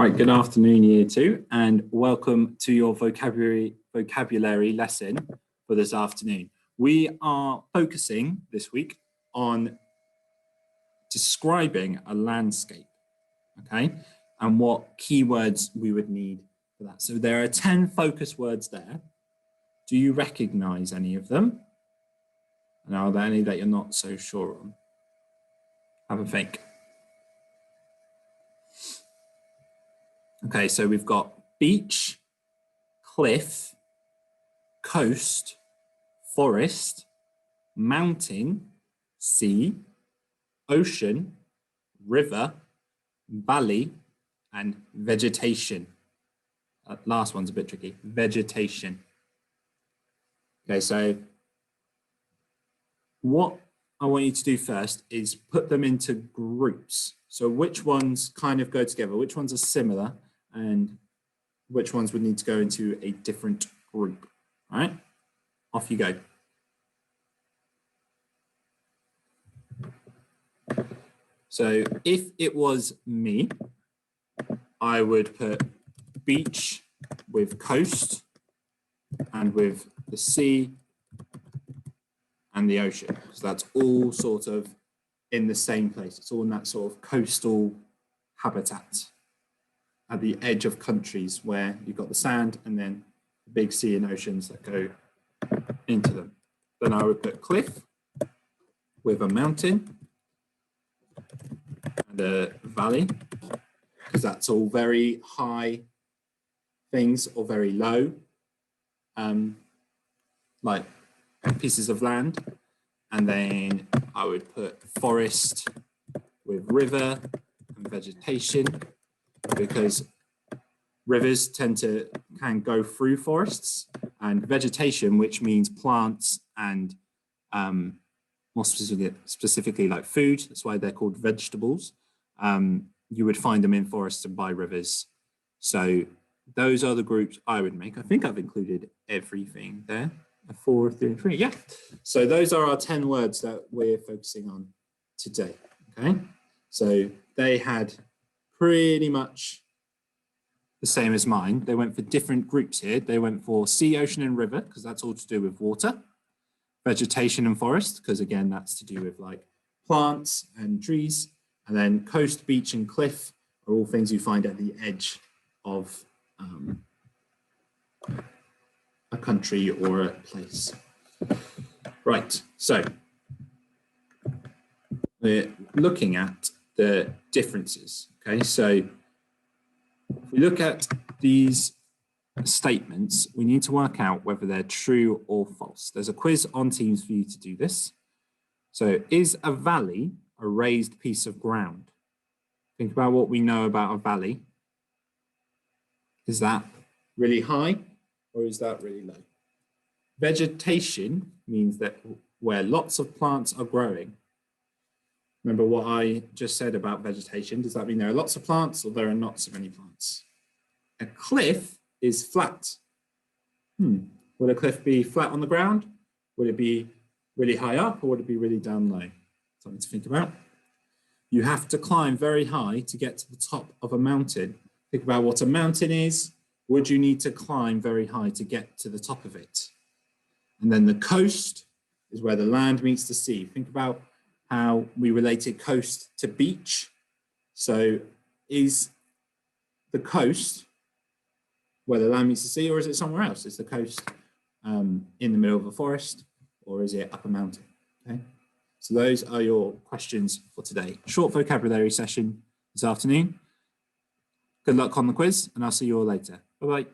Right, good afternoon, Year 2, and welcome to your vocabulary lesson for this afternoon. We are focusing this week on describing a landscape, okay, and what keywords we would need for that. So there are 10 focus words there. Do you recognize any of them? And are there any that you're not so sure on? Have a think. Okay, so we've got beach, cliff, coast, forest, mountain, sea, ocean, river, valley, and vegetation. That last one's a bit tricky, vegetation. Okay, so what I want you to do first is put them into groups. So which ones kind of go together, which ones are similar, and which ones would need to go into a different group. All right, off you go. So if it was me, I would put beach with coast and with the sea and the ocean, because that's all sort of in the same place. It's all in that sort of coastal habitat at the edge of countries where you've got the sand and then the big sea and oceans that go into them. Then I would put cliff with a mountain and a valley, because that's all very high things or very low, like pieces of land. And then I would put forest with river and vegetation, because rivers can go through forests, and vegetation, which means plants and more specifically like food. That's why they're called vegetables. You would find them in forests and by rivers. So those are the groups I would make. I think I've included everything there. 4, 3, 3. Yeah. So those are our 10 words that we're focusing on today. Okay. So they had pretty much the same as mine. They went for different groups here. They went for sea, ocean, and river, because that's all to do with water. Vegetation and forest, because again, that's to do with like plants and trees. And then coast, beach, and cliff are all things you find at the edge of a country or a place. Right, so we're looking at the differences. Okay, so if we look at these statements, we need to work out whether they're true or false. There's a quiz on Teams for you to do this. So is a valley a raised piece of ground? Think about what we know about a valley. Is that really high or is that really low? Vegetation means that where lots of plants are growing. Remember what I just said about vegetation? Does that mean there are lots of plants or there are not so many plants? A cliff is flat. Would a cliff be flat on the ground? Would it be really high up or would it be really down low? Something to think about. You have to climb very high to get to the top of a mountain. Think about what a mountain is. Would you need to climb very high to get to the top of it? And then the coast is where the land meets the sea. Think about how we related coast to beach. So is the coast where the land meets the sea, or is it somewhere else? Is the coast in the middle of a forest, or is it up a mountain? Okay. So those are your questions for today. Short vocabulary session this afternoon. Good luck on the quiz, and I'll see you all later. Bye-bye.